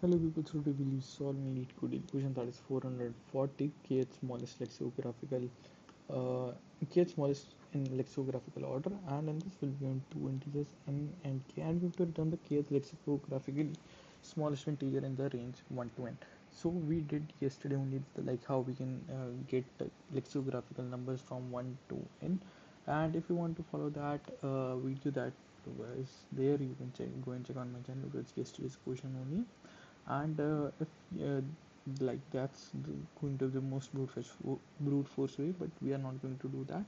Hello people, so today we'll be solving LeetCode equation that is 440 kth smallest lexicographical uh, kth smallest in lexicographical order, and in this we'll be given two integers n and k, and we have to return the kth lexicographically smallest integer in the range 1 to n. So we did yesterday only like how we can get lexicographical numbers from 1 to n, and if you want to follow that video that is there, you can go and check on my channel. It's yesterday's question only, and if like that's going to be the most brute force way, but we are not going to do that.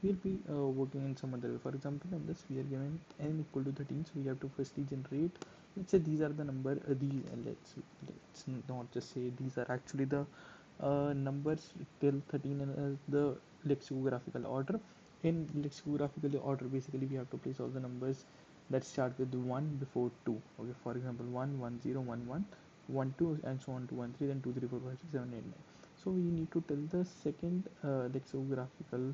We'll be working in some other way. For example, in this we are given n equal to 13, so we have to firstly generate, let's say these are the number let's not just say these are actually the numbers till 13 in the lexicographical order. In lexicographical order, basically we have to place all the numbers that start with 1 before 2. Okay, for example, 1 1 0 1 1 1 2 and so on to 1 3, then 2 3 4 5 6 7 8 9. So we need to tell the second lexicographical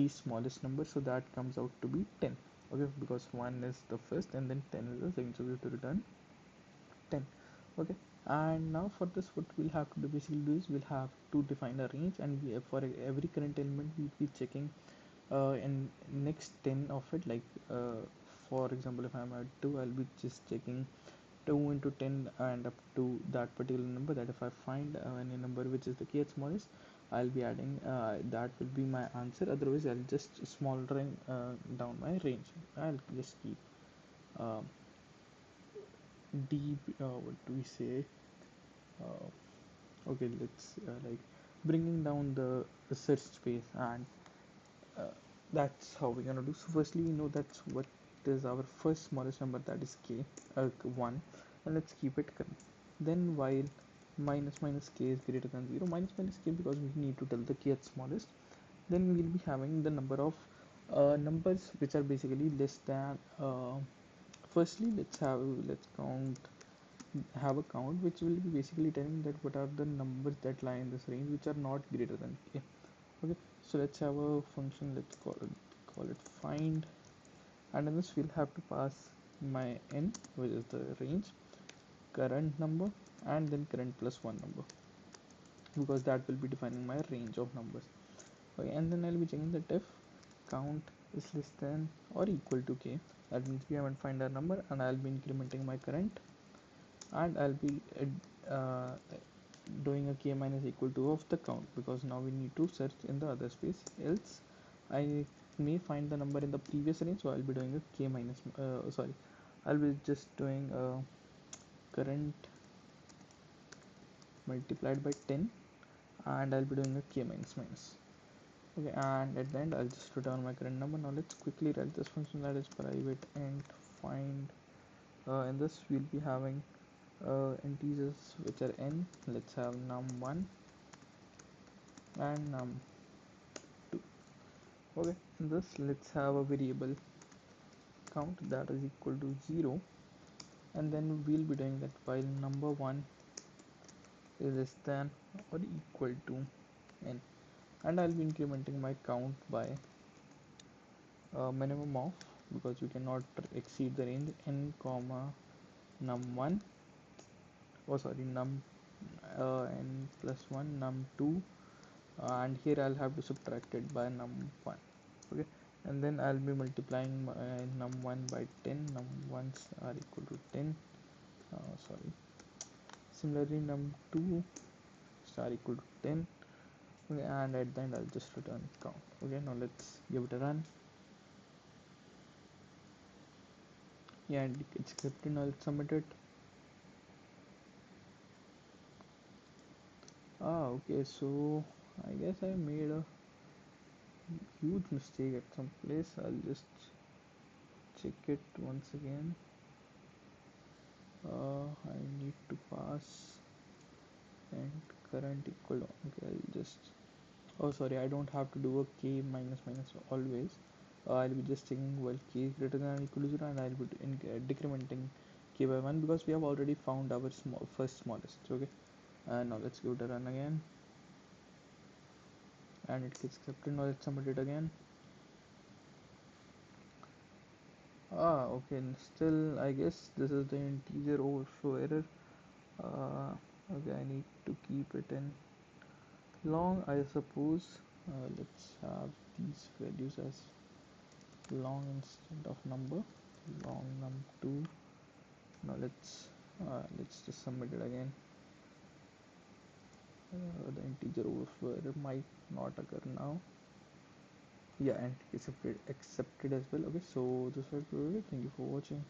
smallest number, so that comes out to be 10. Okay, because 1 is the first and then 10 is the second, so we have to return 10. Okay, and now for this what we'll have to do basically do is we'll have to define a range, and for every current element we'll be checking in next 10 of it, like for example, if I'm at 2, I'll be just checking 2 into 10 and up to that particular number. That if I find any number which is the kth smallest, I'll be adding that will be my answer. Otherwise I'll just smoldering down my range. I'll just keep uh, d what do we say, okay, let's like bringing down the search space, and uh, that's how we're gonna do. So firstly we know that's what is our first smallest number, that is k, 1, and let's keep it current. Then while minus minus k is greater than 0, minus minus k because we need to tell the kth smallest, then we'll be having the number of numbers which are basically less than firstly let's have a count which will be basically telling that what are the numbers that lie in this range which are not greater than k. Okay, so let's have a function, let's call it find, and in this we'll have to pass my n, which is the range, current number, and then current plus one number, because that will be defining my range of numbers. Okay, and then I'll be checking that if count is less than or equal to k, that means we haven't find our number, and I'll be incrementing my current, and I'll be uh, doing a k minus equal to of the count, because now we need to search in the other space, else I may find the number in the previous range. So I'll be doing a k minus sorry, I'll be just doing current multiplied by 10, and I'll be doing a k minus minus. Okay, and at the end I'll just return my current number. Now let's quickly write this function, that is private int find. In this we'll be having integers which are n. Let's have num1 and num2. Okay, in this let's have a variable count that is equal to 0, and then we'll be doing that while number 1 is less than or equal to n, and I'll be incrementing my count by minimum of, because we cannot exceed the range, n comma num1, oh sorry, n plus 1 num2, and here I'll have to subtract it by num1. Okay, and then I'll be multiplying my num1 by 10. Num1s are equal to 10, sorry, similarly num2 star equal to 10. Okay, and at the end I'll just return count. Okay, now let's give it a run. Yeah, and it's scripted. Now let's submit it. Okay, so I guess I made a huge mistake at some place. I'll just check it once again. I need to pass and current equal to, okay, I'll just, oh sorry, I don't have to do a k minus minus always. I'll be just checking while k is greater than or equal to 0, and I'll be decrementing k by 1, because we have already found our first smallest. Okay, and now let's give it a run again, and it gets accepted. Now let's submit it again. Okay, and still I guess this is the integer overflow error. uh, okay, I need to keep it in long, I suppose. Let's have these values as long instead of number. Long num2. Now let's just submit it again. The integer overflow error might not occur now. Yeah, and accepted as well. Okay, so this was it. Thank you for watching.